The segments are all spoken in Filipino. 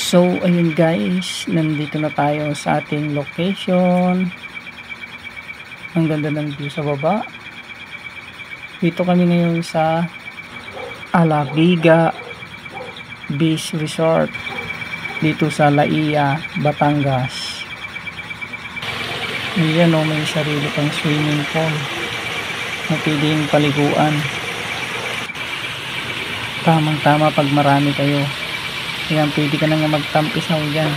So ayun guys, nandito na tayo sa ating location. Ang ganda ng view sa baba. Dito kami ngayon sa Alabiga Beach Resort dito sa Laia, Batangas. Ayan o, may sarili pang swimming pool na pwedeng paliguan. Tamang tama pag marami kayo. Ayan, pwede ka na nga magtampisaw dyan.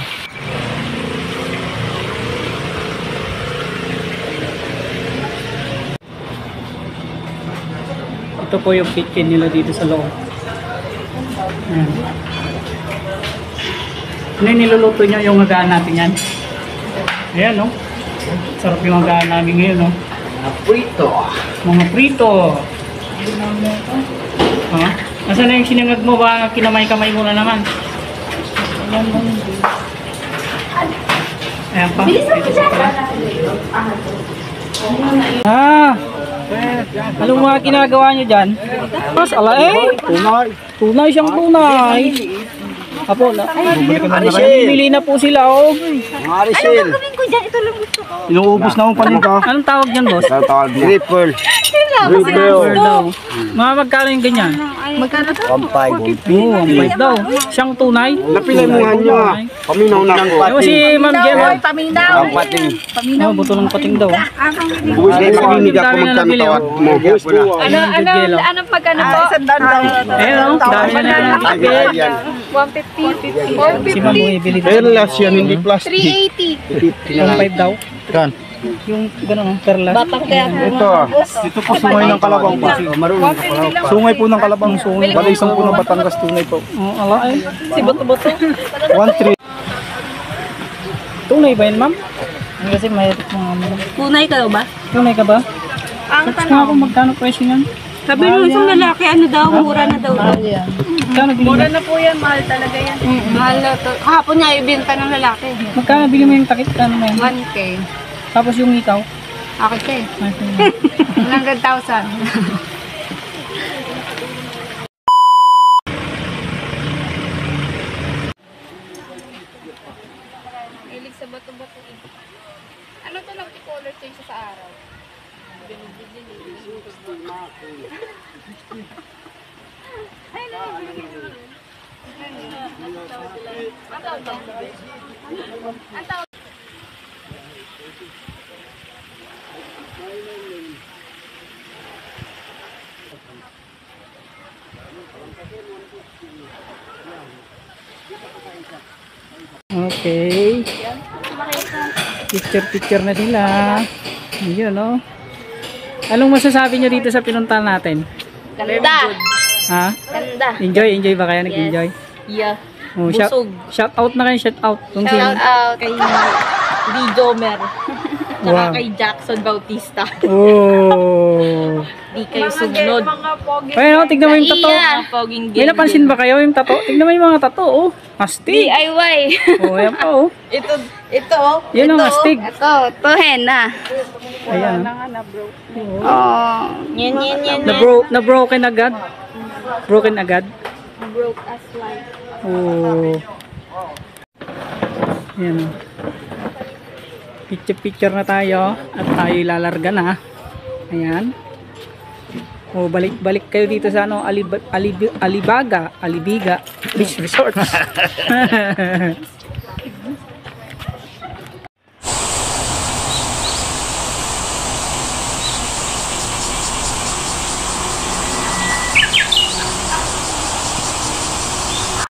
Ito po yung kitchen nila dito sa loob. Ayan. Ano yung niluluto nyo yung hagaan natin yan? Ayan no. Sarap yung hagaan namin ngayon no. Mga prito. Mga prito. Ha? Nasaan na yung sinangag mo ba? Kinamay-kamay mo na naman. Ayan pa. Anong mga ginagawa nyo dyan? Mas ala tunay. Tunay siyang tunay. Apo, bili na po sila oh. Maricel. Ano gawin ko dyan? Ito lang gusto ko. Inuubos na akong paninda. Anong tawag dyan boss? Triple. Triple daw. Mga magkano yung ganyan? Magkano to? 1.5. Oo, ang bait daw. Siyang tunay. Napilay mo nga nyo ah. Paminaw na ako. Yung si Ma'am Gemma. Paminaw. Ang pating. Oh, buto ng pating daw. Buwis na yung paninig ako magkantawat mo. Ano pagkano po? Ayun oh, dami na lang bibili. 150. Si Ma'am bibili. Perlas yan, hindi plastic. 380. Yung 5 daw. Kan. Yung gano'n, perlas. Batang kaya Ito po sungay ng kalabang po. Sungay po ng kalabang. Balaysang po ng Batangas tunay po. Oh, ala eh. Si Boto-Boto. 1.3. Tunay ba yun, ma'am? Kasi may mga Tunay ka ba? tunay ka ba? Ang Search nga kung magkano presyo yan. Sabi nung isang lalaki, ano daw, mura na daw. Magkano bili mo? na po yan, mahal talaga yan. Mahal na to. Kahapon niya ibinta ng lalaki. Magkano bili mo yung takip? Kano mo yan? 1K. Tapos yung ikaw? Akin siya eh. 100,000. Ilig sa bato-bato eh. Ano to lang i-color change sa araw? Ay, no. Ang tawag. Okay. Picture na sila. Ayun oh. Anong masasabi nyo dito sa pinuntahan natin? Ganda. Ha? Ganda. Enjoy ba kayo? Nag-enjoy? Yeah. Oh, Busog. shout out na kayo, shout out. Shout out kay Di Jomer. Tsaka Wow. kay Jackson Bautista. Oh. Di kayo sumunod. Ayun oh, tignan mo yung tato. Poging May napansin ba kayo yung tato? Tignan mo yung mga tato oh. Astig. DIY. Oh, yan pa oh. ito. Yan ang astig. Ito henna. Ayan. Oh. Yan. Na-broken agad. Broken agad. Broke as life. Oh. Ayan. Picture na tayo. At tayo lalarga na. Ayan. Oh, balik kayo dito sa ano, Alibiga Beach Resort.